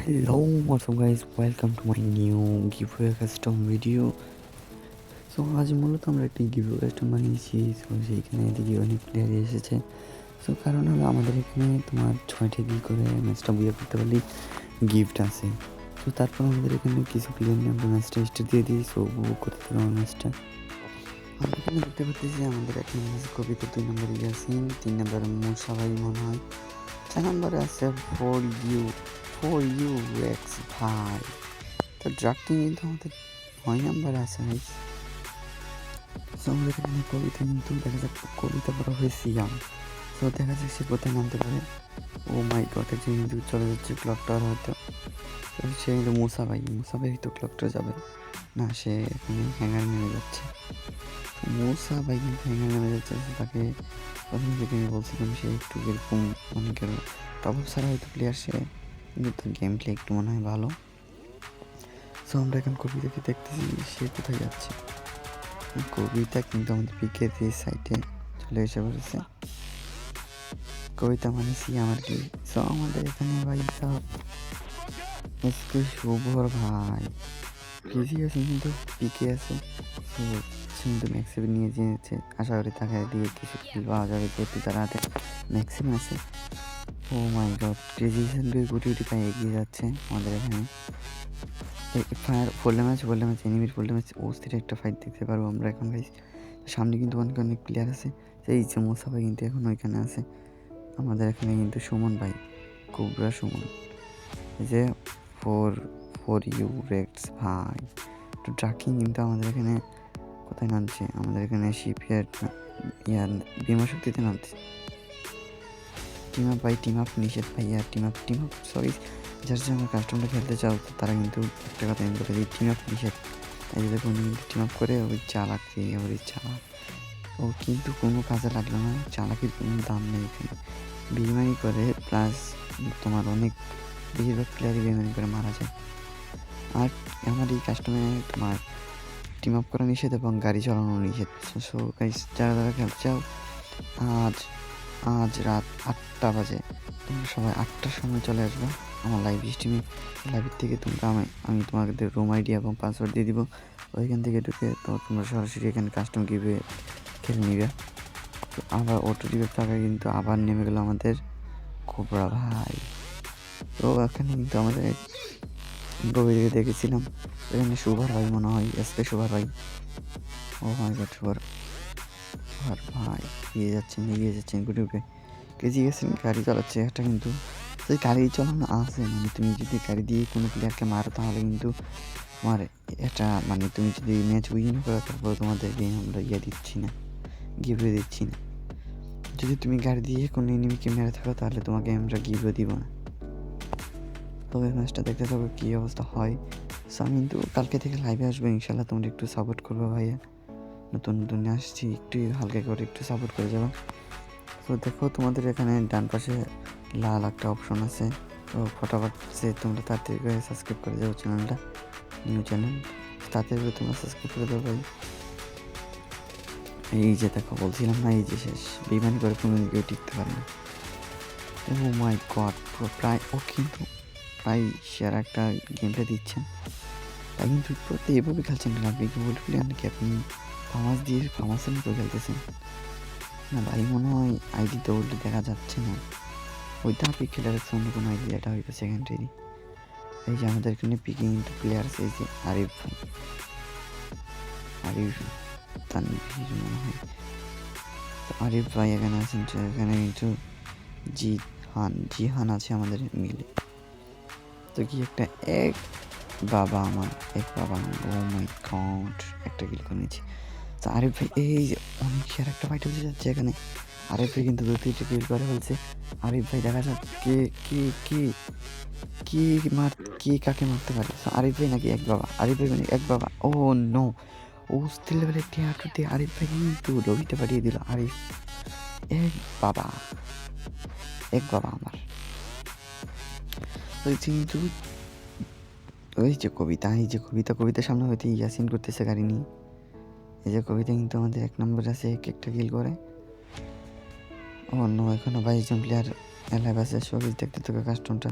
Hello, what's up guys? Welcome to my new giveaway custom video. So আজ মূলত আমরা একটি giveaway custom বানিয়েছি। সো সেইখানে এদিকে অনেক প্লেয়ার এসেছে। সো কারণ হলো আমাদের এখানে তোমার 6টা কিল করে ম্যাচটা বুয়ে করতে পারলে গিফট আছে। সো তারপর আমাদের এখানে কিছু প্লেয়ার নিয়ে আমরা ম্যাচটা স্টার্ট দিয়ে দিই। সো উপভোগ করতে পারবো ম্যাচটা। আমরা এখানে দেখতে পাচ্ছি আমাদের 1 নম্বর আছে কবিতা, 2 নম্বরে ইয়াসিন, 3 নম্বরে মুসা ভাই মনে হয়, 4 নম্বরে আছে ফর ইউ রেক্স ভাই। তো ড্রাফটিং কিন্তু আমাদের 9 নম্বরে আছে ভাই। সো আমাদের এখানে কবিতা কিন্তু দেখা যাক কবিতা বড় হয়ে সিয়াম। সো দেখা যাক সে কোথায় নামতে পারে। ও মাই গড, একজন কিন্তু চলে যাচ্ছে ক্লক টাওয়ার হয়তো। সে কিন্তু মুসা ভাই তো ক্লক টাওয়ার যাবে না, সে এখানে হ্যাঙ্গার নেমে যাচ্ছে। মুসা ভাই কিন্তু হ্যাঙ্গার নেমে যাচ্ছে। তাকে প্রথম থেকে আমি বলছিলাম সে একটু এরকম অনেকের টপ আপ ছাড়া হয়তো প্লেয়ার, সে কিন্তু তার গেম প্লে একটু মনে হয় ভালো। সো আমরা এখন কবিতাকে দেখতেছি সে কোথায় যাচ্ছে। কবিতা কিন্তু আমাদের পিকের দিয়ে সাইডে চলে এসে পড়েছে। কবিতা মানে সিয়াম আর কি। সো আমাদের এখানে ভাই সব আজকে শুভর ভাই বিজি আছে কিন্তু পিকে আছে। সো সে কিন্তু ম্যাক্সিমে নিয়ে যেয়েছে, আশা করি তাকে দিয়ে কিছু কিল পাওয়া যাবে যেহেতু তার হাতে ম্যাক্সিম আছে। ও মাই গড, ক্রেজিশন গুটি গুটি পায়ে এগিয়ে যাচ্ছে আমাদের এখানে। ফায়ার ফোল্ডে ম্যাচ এনিমির ফোল্ডে ম্যাচ অস্থির একটা ফাইট দেখতে পারবো আমরা এখন গাইস। সামনে কিন্তু অনেক প্লেয়ার আছে। সেই যে মোসা ভাই কিন্তু এখন ওইখানে আছে। আমাদের এখানে কিন্তু সুমন ভাই, কুবরা সুমন, এই যে ফর ফর ইউ রেক্স ভাই। তো ট্রাকিং কিন্তু আমাদের এখানে কোথায় নামছে, আমাদের এখানে শিপইয়ার্ড ইয়ার বিমা শক্তিতে নামছে। টিম আপ নিষেধ ভাইয়া, টিম আপ সরি, যার জন্য কাস্টমটা খেলতে চাও তারা কিন্তু একটা কথা আমি বলে দিই, টিম আপ নিষেধ। তাই যদি কোনো কিন্তু টিম আপ করে ওই চালাক ও কিন্তু কোনো কাজে লাগলো না, চালাকির কোনো দাম নেই এখানে। বেইমানি করে প্লাস তোমার অনেক বেশিরভাগ প্লেয়ারই বেইমানি করে মারা যায়। আর আমার এই কাস্টমে তোমার টিম আপ করা নিষেধ এবং গাড়ি চালানো নিষেধ। সো গাইস, যারা খেলতে চাও আজ রাত 8টা বাজে তোমরা সবাই 8টার সময় চলে আসবে আমার লাইভ স্ট্রিমে। লাইভের থেকে তোমরা আমি তোমাদের রুম আইডি এবং পাসওয়ার্ড দিয়ে দিব। ওইখান থেকে ঢুকে তো তোমরা সরাসরি এখানে কাস্টম গিভে খেলে নিবে। তো আবার অটো রিভেভ টাকা কিন্তু আবার নেমে গেলো আমাদের কোবরা ভাই। তো এখানে কিন্তু আমাদের গভীরে দেখেছিলাম এখানে সুভার ভাই মনে হয়, এসকে সুভার ভাই। ও মাই গড, সুভার ভাই এগিয়ে যাচ্ছেন গুটি কেজি গেছেন, গাড়ি চালাচ্ছে একটা কিন্তু। সেই গাড়ি চালানো আছে মানে তুমি যদি গাড়ি দিয়ে কোনো প্লেয়ারকে মারো তাহলে কিন্তু তোমার এটা মানে তুমি যদি ম্যাচ উইন করো তারপরে তোমাদের গেম আমরা দিচ্ছি না, গিভওয়ে দিচ্ছি না। যদি তুমি গাড়ি দিয়ে কোনো এনিমিকে মেরে থাকো তাহলে তোমাকে আমরা গিভওয়ে দিব না। তবে ম্যাচটা দেখতে থাকো কী অবস্থা হয়। সো আমি কিন্তু কালকে থেকে লাইভে আসবো ইনশাল্লাহ, তোমরা একটু সাপোর্ট করবো ভাইয়া। নতুন আসছি, একটু হালকা করে একটু সাপোর্ট করে যাবো। তো দেখো তোমাদের এখানে ডান পাশে লাল একটা অপশন আছে, তো ফটাফট সে তোমরা তাড়াতাড়ি করে সাবস্ক্রাইব করে যাও চ্যানেলটা, নিউ চ্যানেল, তাড়াতাড়ি করে তোমরা সাবস্ক্রাইব করে দেবো ভাই। এই যে দেখো বলছিলাম না, এই যে শেষ, বেইমানি করে কোনো কেউ টিকতে পারে না। ও মাই গড, কিন্তু প্রায় সেরা একটা গেমটা দিচ্ছেন। তাই কিন্তু প্রত্যেক এভাবে খেলছেন না, আপনি কি বলবেন নাকি আপনি ফার্মাসের মতো খেলতেছেন না ভাই? মনে হয় আইডিতে উল্টে দেখা যাচ্ছে না, ওই ধাপে খেলে রাখছে অন্য কোনো আইডি, এটা হয়তো সেকেন্ডারি। এই যে আমাদের এখানে পিকিং ইন্টু প্লেয়ার্স, এই যে আরিফ তানভীর মনে হয়। তো আরিফ ভাই এখানে আছেন, তো এখানে কিন্তু জিহান আছে আমাদের মিলে। তো কি একটা বাবা আমার ও মাই গড, একটা কিল করে নিয়েছি। তো আরিফ ভাই এই যে অনেক সেরা একটা ফাইট হতে যাচ্ছে এখানে। আরিফ ভাই কিন্তু 2-3টা কিল করে ফেলছে। আরিফ ভাই দেখা যাক কে কে কে কে কে কাকে মারতে পারে। আরিফ ভাই নাকি আরিফ ভাই মানে এক বাবা। ও নো, ও স্টিল লেভেল একটি হাঁটুতে আরিফ ভাই কিন্তু লবিটা পাঠিয়ে দিল। আরিফ এক বাবা আমার। ওই কিন্তু ওই যে কবিতার সামনে হয়তো ইয়াসিন করতেছে গাড়ি নিয়ে। এই যে কবিতা কিন্তু আমাদের 1 নম্বর আছে, একটা কিল করে। অন্য এখনো 22 জন প্লেয়ার লাইভ আছে। শোবিজ দেখতে থাকো কাস্টমটা।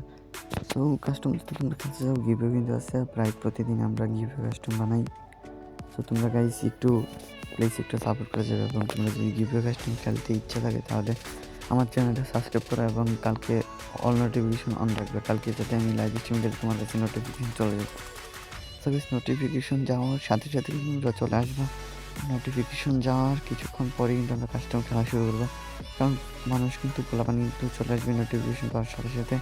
সো কাস্টম যদি তোমরা খেলতে চাও গিভওয়ে কিন্তু আছে, প্রায় প্রতিদিন আমরা গিভওয়ে কাস্টম বানাই। সো তোমরা গাইস একটু প্লিজ একটু সাপোর্ট করে যাবে, এবং তোমরা যদি গিভওয়ে কাস্টম খেলতে ইচ্ছা থাকে তাহলে আমার চ্যানেলটা সাবস্ক্রাইব করো এবং কালকে অল নোটিফিকেশন অন রাখবে, কালকে যাতে আমি লাইভ স্ট্রিম দিলে তোমার কাছে নোটিফিকেশন চলে যাবে। সো গাইস নোটিফিকেশন যাওয়ার সাথে সাথে কিন্তু তোমরা চলে আসবা, নোটিফিকেশন যাওয়ার কিছুক্ষণ পরে কিন্তু আমরা কাস্টম খেলা শুরু করবো, কারণ মানুষ কিন্তু পোলাপানি কিন্তু চলে আসবে নোটিফিকেশন পাওয়ার সাথে সাথে।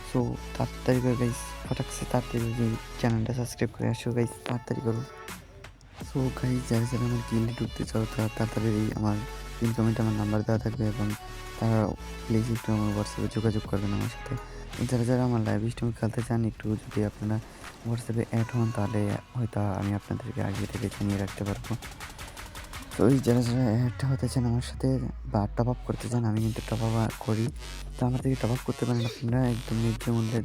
সো তাড়াতাড়ি করে গাইস, ফটাকসে তাড়াতাড়ি চ্যানেলটা সাবস্ক্রাইব করে আসো গাইস, তাড়াতাড়ি করো। সো গাইস যারা যারা আমার গিল্ডে ঢুকতে চাও তারা তাড়াতাড়ি আমার পিন কমেন্টে আমার নাম্বার দেওয়া থাকবে, এবং তারা প্লিজ একটু আমার হোয়াটসঅ্যাপে যোগাযোগ করবেন আমার সাথে। যারা যারা আমার লাইভ স্ট্রিম খেলতে চান একটু যদি আপনারা হোয়াটসঅ্যাপে অ্যাড হন তাহলে হয়তো আমি আপনাদেরকে আগে থেকে জানিয়ে রাখতে পারবো। তো ওই যারা যারা অ্যাডটা হতে চান আমার সাথে বা টপ আপ করতে চান, আমি কিন্তু টপ আপ করি, তো আমার থেকে টপ আপ করতে পারেন আপনারা, একদম ন্যায্য মূল্যে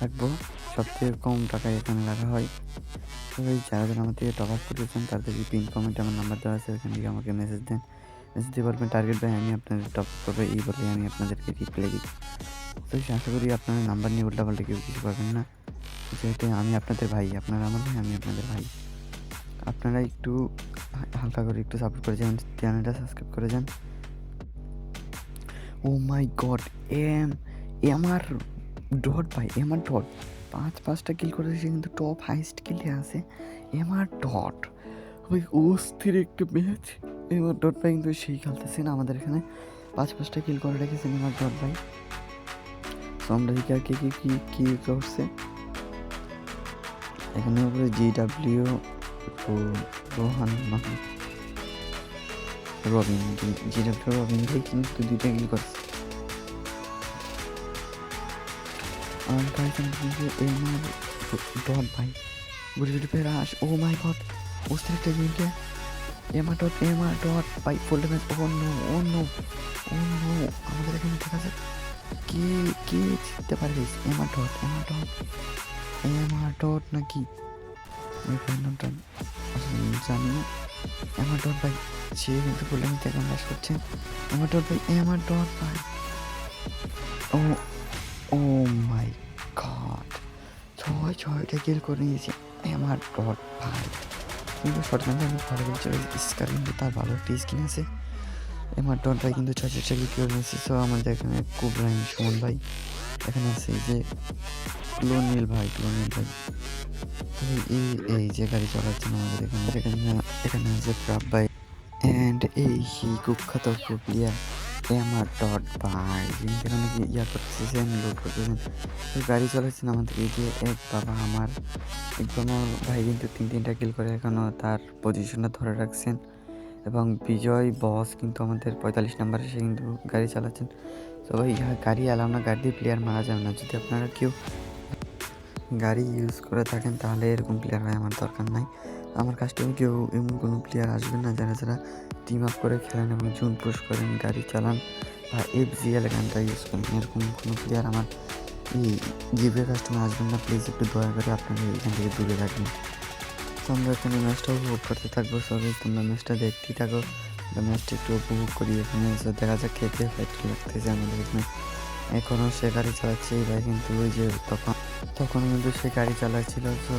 রাখবো, সবথেকে কম টাকায় এখানে রাখা হয়। তো এই যারা যারা আমার থেকে টপ আপ করতে চান তাদেরকে পিন কমেন্টে আমার নাম্বার দেওয়া আছে, ওখান থেকে আমাকে মেসেজ দেন, মেসেজ দিয়ে বলবেন টার্গেট ভাই আমি আপনাদের টপ আপ করবো, এই বলে আমি আপনাদেরকে রিপ্লাই দিই। তো আশা করি আপনারা নাম্বার নিয়ে উল্টাপাল্টা কেউ কিছু করবেন না, যেহেতু আমি আপনাদের ভাই, আপনারা আমার ভাই, আমি আপনাদের ভাই। আপনারা একটু হালকা করে একটু সাপোর্ট করে যান, চ্যানেলটা সাবস্ক্রাইব করে যান। ও মাই গড, আমার ডট ভাই, আমার ডট পাঁচটা কিল করেছে, কিন্তু টপ হাইস্ট কিলে আছে আমার ডট ভাই, অস্থির একটা ম্যাচ। আমার ডট ভাই কিন্তু সেই খেলতেছে না, আমাদের এখানে পাঁচটা কিল করে রেখেছেন আমার ডট ভাই। সো আমরা কে কি কি কি করছে এখানে উপরে GW রোহান মাহমুদ রবিন, GW রবিন ভাই কিন্তু দুইটা কিল করছে। আর গাইস কিন্তু আমার ডট ভাই বুড়ি বুড়ি পেয়ে রাশ, ও মাই গড অস্থির একটা গেমকে, এমা ডট ভাই ফুল ড্যামেজ, ও নো ও নো ও নো, আমাদের এখানে দেখা যাক কে কে জিততে পারে গাইস, এমা ডট নাকি নামটা আসলে জানি না। এমা ডট ভাই সে কিন্তু ফুল ড্যামেজ থেকে রাশ করছে, এমা ডট ভাই ও ও মাই গড, ছয়টা কিল করে নিয়েছে আমার ডট ভাই। কিন্তু শর্টগানটা আমি ভালো বলছি, স্কার কিন্তু তার ভালো একটা স্কিন আছে। আমার ডট ভাই কিন্তু ছয়টা কিল করে নিয়েছে। সো আমাদের এখানে কুবরাইন সুমন ভাই, এখানে আছে এই যে ক্লোনিল ভাই এই যে গাড়ি চালাচ্ছেন আমাদের এখানে আছে প্রাপ ভাই, অ্যান্ড এই কুখ্যাত প্লেয়ার আমার ডট ভাই, কিন্তু এখানে ইয়া করতেছেন, লোড করতেছেন, গাড়ি চালাচ্ছেন আমাদের এই যে এক বাবা আমার একদম ভাই কিন্তু তিনটা কিল করে এখনও তার পজিশনটা ধরে রাখছেন, এবং বিজয় বস কিন্তু আমাদের 45 নাম্বারে সে কিন্তু গাড়ি চালাচ্ছেন। তো ভাই গাড়ি এলাও না, গাড়ি দিয়ে প্লেয়ার মারা যাবে না, যদি আপনারা কেউ গাড়ি ইউজ করে থাকেন তাহলে এরকম প্লেয়ার হয় আমার দরকার নাই। আমার কাস্টমে কেউ এমন কোনো প্লেয়ার আসবে না যারা যারা টিম আপ করে খেলেন এবং জুন পুশ করেন, গাড়ি চালান বা FGL গানটা ইউজ করেন, এরকম কোনো প্লেয়ার আমার এই গিভওয়ে কাস্টমে আসবেন না, প্লিজ একটু দয়া করে আপনারা এখান থেকে দূরে রাখবেন। তো আমরা এখানে ম্যাচটা উপভোগ করতে থাকবো, সবাই তোমরা ম্যাচটা দেখতেই থাকো, ম্যাচটা একটু উপভোগ করি এখানে। দেখা যাক কে ফাইট লাগতেছে আমাদের এখানে। এখনও সে গাড়ি চালাচ্ছে এই ভাই, কিন্তু ওই যে তখন কিন্তু সে গাড়ি চালাচ্ছিল, তো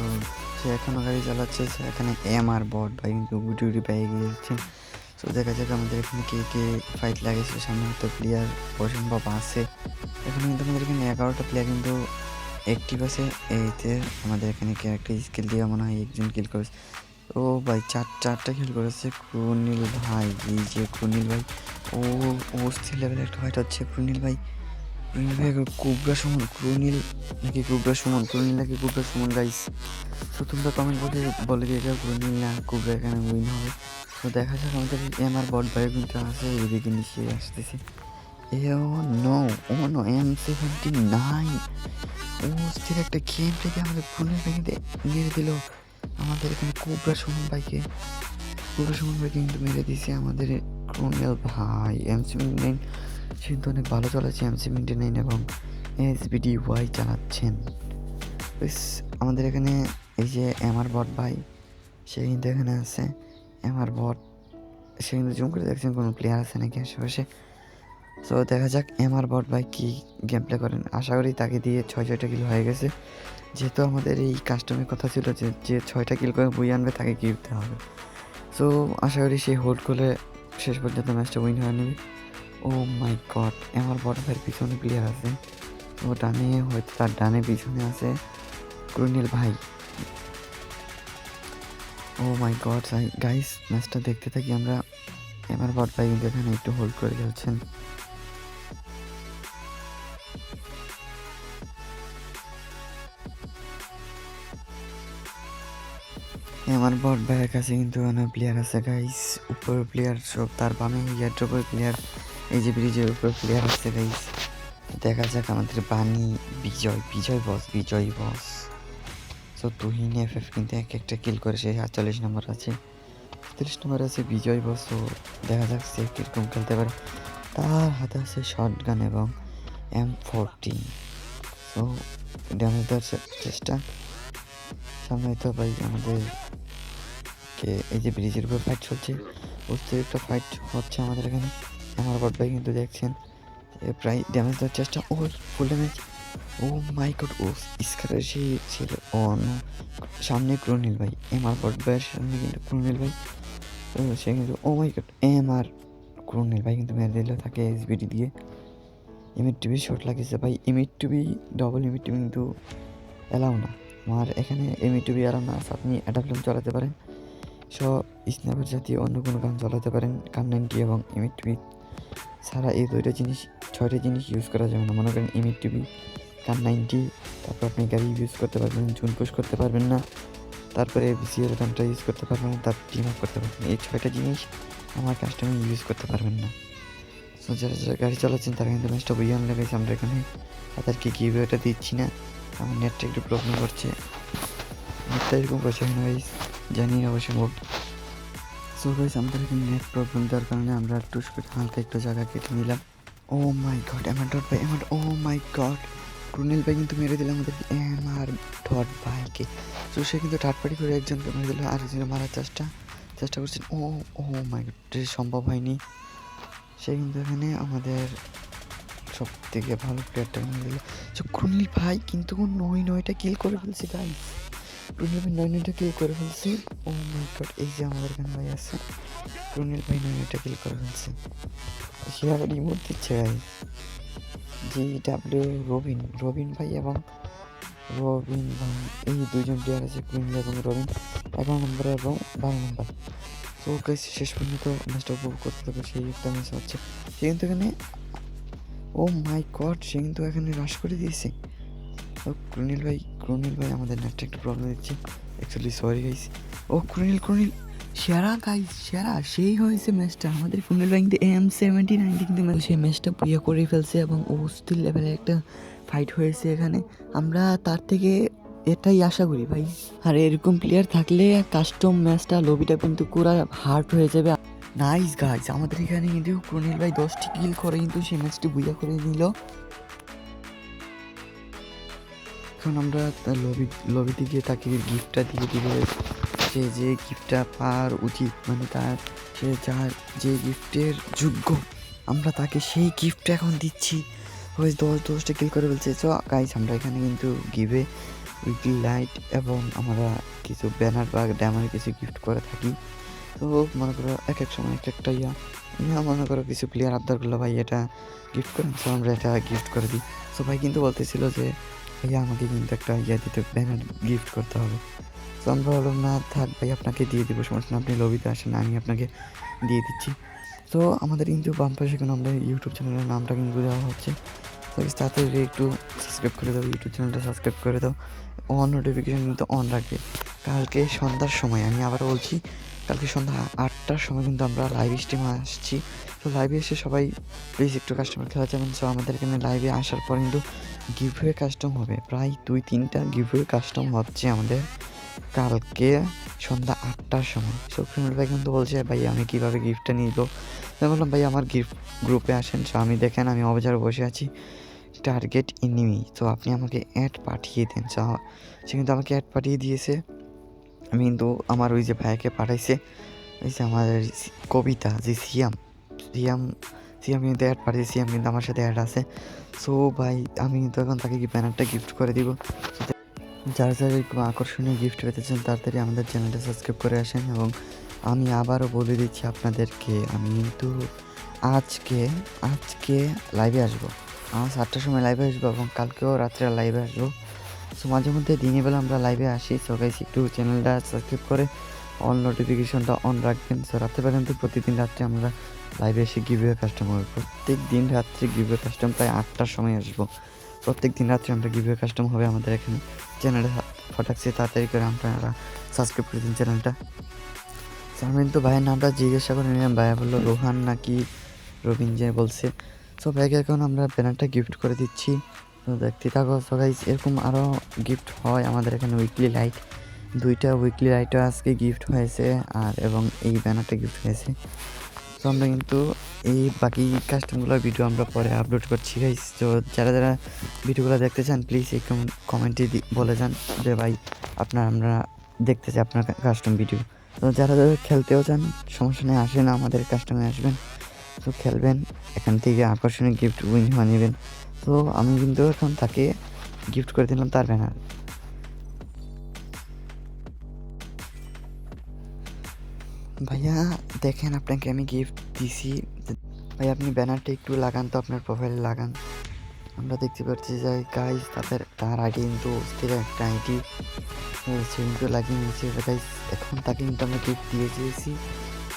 সে এখনও গাড়ি চালাচ্ছে, সে এখানে আর বট ভাই কিন্তু উড়ি পেয়ে গিয়েছে। তো দেখা যাক আমাদের এখানে কে কে ফাইট লাগেছে, সামনে হয়তো প্লেয়ার অসম্ভব আছে। এখানে কিন্তু আমাদের এখানে 11টা প্লেয়ার কিন্তু অ্যাক্টিভ আছে, এইতে আমাদের এখানে ক্যারেক্টার স্কিল দিয়ে মনে হয় একজন কিল করেছে। ও ভাই চারটা কিল করেছে ক্রুনিল ভাই, এই যে ক্রুনিল ভাই, ও অস্থির লেভেলের একটা ফাইট হচ্ছে। ক্রুনিল ভাই কুবরা সুমন, ক্রুনিল নাকি কুবরা সুমন গাইস। তো তোমরা কমেন্ট বলে দিয়ে যাও ক্রুনিল না কুবরা এখানে উইন হবে। তো দেখা যাক আমাদের আমার বট ভাই কিন্তু আছে, এদিকে নিচে আসতেছে। নো M79 অস্থির একটা গেম থেকে আমাদের ক্রুনিল ভাইকে মেরে দিল। আমাদের এখানে কুবরা সুমন ভাইকে কিন্তু মেরে দিয়েছে আমাদের ক্রুনিল ভাই। M79 সে কিন্তু অনেক ভালো চালাচ্ছে M79 এবং SBDY চালাচ্ছেন। আমাদের এখানে এই যে আমার বট ভাই, সে কিন্তু এখানে আছে। আমার বট সে কিন্তু জুম করে দেখছেন কোনো প্লেয়ার আছে নাকি আশেপাশে। সো দেখা যাক এমআর বট ভাই কী গেম প্লে করেন। আশা করি তাকে দিয়ে 6-6টা কিল হয়ে গেছে, যেহেতু আমাদের এই কাস্টমের কথা ছিল যে যে 6টা কিল করে বই আনবে তাকে গিফট দেওয়া হবে। সো আশা করি সে হোল্ড করলে শেষ পর্যন্ত ম্যাচটা উইন হয়ে নেবে। ও মাই গড, এমআর বট ভাইয়ের পিছনে প্লেয়ার আছে। ও ডানে, হয়তো তার ডানে পিছনে আছে ক্রুনিল ভাই। ও মাই গড গাইস, ম্যাচটা দেখতে থাকি আমরা। এমআর বট ভাই কিন্তু এখানে একটু হোল্ড করে যাচ্ছেন। আমার বট ভাইয়ের কাছে কিন্তু অনেক প্লেয়ার আছে গাইস, উপর প্লেয়ার সব, তার বামে ইয়ারড্রপের প্লেয়ার, এই যে ব্রিজের উপর প্লেয়ার আছে গাইস। দেখা যাক আমাদের বানি বিজয় বস। সো তুহিন এফএফ কিন্তু এক একটা কিল করে, সে 48 নম্বর আছে, 30 নম্বর আছে বিজয় বস। তো দেখা যাক সে কীরকম খেলতে পারে। তার হাতে আছে শর্ট গান এবং M14। সো ড্যামেজ দেওয়ার চেষ্টা, সামনে তো ভাই আমাদের এই যে ব্রিজের উপর ফাইট চলছে, বুঝতে একটা ফাইট হচ্ছে আমাদের এখানে। আমার বট ভাই কিন্তু দেখছেন প্রায় ড্যামেজ দেওয়ার চেষ্টা, ও ফুল ড্যামেজ। ও মাই গড, ও স্কারের সেই ছিল। ও নো, সামনে ক্রোনিল ভাই, আমার বট ভাইয়ের সামনে কিন্তু ক্রোনিল ভাই। তো সে কিন্তু, ও মাই গড, ক্রোনিল ভাই কিন্তু মেরে দিল তাকে এসবিডি দিয়ে। ইমিট টিভি শট লাগিয়েছে ভাই, emit TV double emit TV কিন্তু এলাও না আমার এখানে। ইমিট টিভি এলাও না, আপনি অ্যাডাপ্টম চালাতে পারেন, সব স্ন্যাপার জাতীয় অন্য কোনো গান চালাতে পারেন। কান 90 এবং ইমিট টিভি ছাড়া এই 6টা জিনিস ইউজ করা যাবে না। মনে করেন ইমিট টিভি, কান 90, তারপর আপনি গাড়ি ইউজ করতে পারবেন, জুন পুশ করতে পারবেন না, তারপরে বিসিএর গানটা ইউজ করতে পারবেন না, তার টিম আপ করতে পারবেন। এই 6টা জিনিস আমার কাস্টমার ইউজ করতে পারবেন না। সো যারা গাড়ি চালাচ্ছেন তারা কিন্তু ম্যাচটা বুঝে আনলে গেছে। আমরা এখানে তাদেরকে গিভওয়েটা দিচ্ছি না, আমার নেটটা একটু প্রবলেম করছে, নেটটা এরকম করছে না গাইস, জানি না অবশ্য মোট। সো গাইস আমাদের এখানে নেট প্রবলেম দেওয়ার কারণে আমরা একটু হালকা একটু জায়গা কেটে নিলাম। ও মাই গড, ও মাই গড, ক্রুনিল ভাই কিন্তু মেরে দিল আমাদের এমআর ডট ভাইকে। তো সে কিন্তু থার্ড পার্টি করে একজনকে মেরে দিল, আর একজন মারার চেষ্টা করছেন। ও মাই গড, সম্ভব হয়নি। সে কিন্তু এখানে আমাদের সব থেকে ভালো প্লেয়ারটা মেরে দিল। তো ক্রুনিল ভাই কিন্তু 9টা কিল করে ফেলছে গাইস, ক্রুনিল ভাই 9টা কিল করে ফেলছে। ও মাই গড, এই যে আমাদের এখানে ভাই আছে, ক্রুনিল ভাই 9টা কিল করে ফেলছে। সে আবার রিমোট দিচ্ছে গাইস। রবিন ভাই এবং রবিন ভাই, এই দুইজন প্লেয়ার আছে, ক্রুনিল এবং রবিন, 11 নম্বর এবং 12 নম্বর। তো গাইস শেষ পর্যন্ত ম্যাচটা উপভোগ করতে থাকবে, সেই একটা ম্যাচ হচ্ছে। সে কিন্তু এখানে, ও মাই গড, সে কিন্তু এখানে রাশ করে দিয়েছে। ও ক্রুনিল ভাই আমাদের নেটটা একটু প্রবলেম দিচ্ছে, অ্যাকচুয়ালি সরি গাইস। ও ক্রুনিল সেরা গাইস, সেরা সেই হয়েছে ম্যাচটা। আমাদের ক্রুনিল ভাই কিন্তু M79 কিন্তু সেই ম্যাচটা পুইয়া করে ফেলছে এবং অস্থির লেভেলের একটা ফাইট হয়েছে এখানে। আমরা তার থেকে এটাই আশা করি ভাই, আর এরকম প্লেয়ার থাকলে কাস্টম ম্যাচটা লবিটা কিন্তু পুরো হার্ড হয়ে যাবে। নাইস গাইস, আমাদের এখানে কিন্তু ক্রুনিল ভাই 10টি কিল করে কিন্তু সেই ম্যাচটি বুইয়া করে নিল। এখন আমরা লবিতে গিয়ে তাকে গিফটটা দিয়ে দিব, সে যে গিফটটা পাওয়ার উচিত, মানে তার সে যার যে গিফটের যোগ্য, আমরা তাকে সেই গিফটটা এখন দিচ্ছি। ওই 10টা কিল করে বলছে। তো গাইস আমরা এখানে কিন্তু গিভে উইকলি লাইট এবং আমরা কিছু ব্যানার বা ড্যামার কিছু গিফট করে থাকি। তো মনে করো এক সময় একটা মনে করো কিছু প্লেয়ার আবদার করলো ভাই এটা গিফট করেন, তো আমরা এটা গিফট করে দিই। তো ভাই কিন্তু বলতেছিল যে ভাইয়া আমাকে কিন্তু একটা দিতে, ব্যানার গিফট করতে হবে। তো আমরা বললাম না থাক ভাই, আপনাকে দিয়ে দেবো, সমস্যা না, আপনি লবিতে আসেন, আমি আপনাকে দিয়ে দিচ্ছি। তো আমাদের কিন্তু বাম পাশে কিন্তু আমরা ইউটিউব চ্যানেলের নামটা কিন্তু দেওয়া হচ্ছে। তো তাড়াতাড়ি একটু সাবস্ক্রাইব করে দাও, ইউটিউব চ্যানেলটা সাবস্ক্রাইব করে দাও, নোটিফিকেশান কিন্তু অন রাখবে। কালকে সন্ধ্যার সময়, আমি আবার বলছি, কালকে সন্ধ্যা 8টার সময় কিন্তু আমরা লাইভ স্ট্রিমে আসছি। তো লাইভে এসে সবাই প্লিজ একটু কাস্টমার খেলা যাবেন। সো আমাদের এখানে লাইভে আসার পর কিন্তু গিভওয়ে কাস্টম হবে, প্রায় 2-3টা গিভওয়ে কাস্টম হচ্ছে আমাদের কালকে সন্ধ্যা 8টার সময়। সো ক্রিমিনাল ভাই কিন্তু বলছে ভাই আমি কীভাবে গিফটটা নিব। আমি বললাম ভাই আমার গিফট গ্রুপে আসেন। সো আমি দেখেন আমি অবজারে বসে আছি, টার্গেট এনিমি। তো আপনি আমাকে অ্যাড পাঠিয়ে দেন। সে কিন্তু আমাকে অ্যাড পাঠিয়ে দিয়েছে। আমি কিন্তু আমার ওই যে ভাইকে পাঠাইছে, ওই যে আমাদের কবিতা যে সিয়াম সিয়াম কিন্তু অ্যাড পাঠিয়েছি, সিয়াম কিন্তু আমার সাথে অ্যাড আছে। সো ভাই আমি কিন্তু এখন তাকে ব্যানারটা গিফট করে দিব। যারা যারা একটু আকর্ষণীয় গিফট পেতে চান তাড়াতাড়ি আমাদের চ্যানেলটা সাবস্ক্রাইব করে আসেন। এবং আমি আবারও বলে দিচ্ছি আপনাদেরকে, আমি কিন্তু আজকে আজকে লাইভে আসবো, আজ 8টার সময় লাইভে আসবো এবং কালকেও রাত্রে লাইভে আসবো। সো মাঝে মধ্যে দিনের বেলা আমরা লাইভে আসি। সো গাইস একটু চ্যানেলটা সাবস্ক্রাইব করে অল নোটিফিকেশনটা অন রাখবেন। সো রাত্রেবেলা কিন্তু প্রতিদিন রাত্রে আমরা লাইভে এসে গিভওয়ে কাস্টম হবে। প্রত্যেক দিন রাত্রে গিভওয়ে কাস্টম প্রায় 8টার সময় আসবো। প্রত্যেক দিন রাত্রে আমরা গিভওয়ে কাস্টম হবে আমাদের এখানে চ্যানেলে। ফটাকছে তাড়াতাড়ি করে আপনারা সাবস্ক্রাইব করে দিন চ্যানেলটা। সো আমি কিন্তু ভাইয়ের নামটা জিজ্ঞাসা করে নিলাম, ভাইয়া বললো রোহান নাকি রবিন যে বলছে। সো ভাইকে এখন আমরা ব্যানারটা গিফট করে দিচ্ছি। তো দেখতে থাকো। সো গাইস এরকম আরও গিফট হয় আমাদের এখানে উইকলি লাইট, 2টা উইকলি লাইটও আজকে গিফট হয়েছে আর এবং এই ব্যানারটা গিফট হয়েছে। তো আমরা কিন্তু এই বাকি কাস্টমগুলোর ভিডিও আমরা পরে আপলোড করছি গাইস। তো যারা যারা ভিডিওগুলো দেখতে চান প্লিজ এই কমেন্টে বলে যান যে ভাই আমরা দেখতে চাই আপনার কাস্টম ভিডিও। তো যারা যারা খেলতেও চান সমস্যা নেই, আসেন আমাদের কাস্টমে আসবেন। তো খেলবেন, এখান থেকে আকর্ষণীয় গিফট উইন হয়ে নেবেন। তো আমি কিন্তু এখন তাকে গিফট করে দিলাম তার ব্যানার। ভাইয়া দেখেন আপনাকে আমি গিফট দিছি। ভাই আপনি ব্যানারটা একটু লাগান তো, আপনার প্রোফাইলে লাগান। আমরা দেখতে পাচ্ছি যে গাইজ তার আইডি কিন্তু অস্থির একটা আইডি, সে কিন্তু লাগিয়ে নিয়েছে গাইজ। এখন তাকে কিন্তু আমরা গিফট দিয়ে দিয়েছি।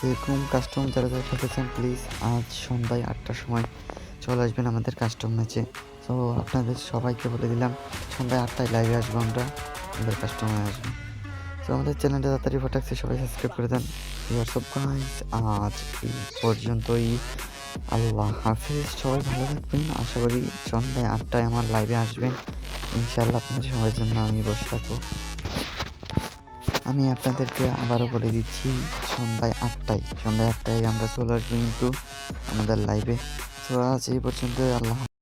এরকম কাস্টম যারা যারা খেলতে চান প্লিজ আজ সন্ধ্যায় 8টার সময় চলে আসবেন আমাদের কাস্টম ম্যাচে। তো আপনাদের সবাইকে বলে দিলাম সন্ধ্যায় 8টায় লাইভে আসবো আমরা, আমাদের কাস্টমে আসবো। তো আমাদের চ্যানেলটা তাড়াতাড়ি ফটাকছে সবাই সাবস্ক্রাইব করে দেন। সব গাইজ আজ এই পর্যন্তই, আল্লাহ হাফিজ। সবাই ভালো থাকবেন। আশা করি সন্ধ্যায় 8টায় আমার লাইভে আসবেন ইনশাআল্লাহ। আপনাদের সবার জন্য আমি বসে থাকবো। আমি আপনাদেরকে আবারও বলে দিচ্ছি সন্ধ্যায় 8টায় আমরা চলে আসবো কিন্তু আমাদের লাইভে। তো আজ এই পর্যন্ত, আল্লাহ।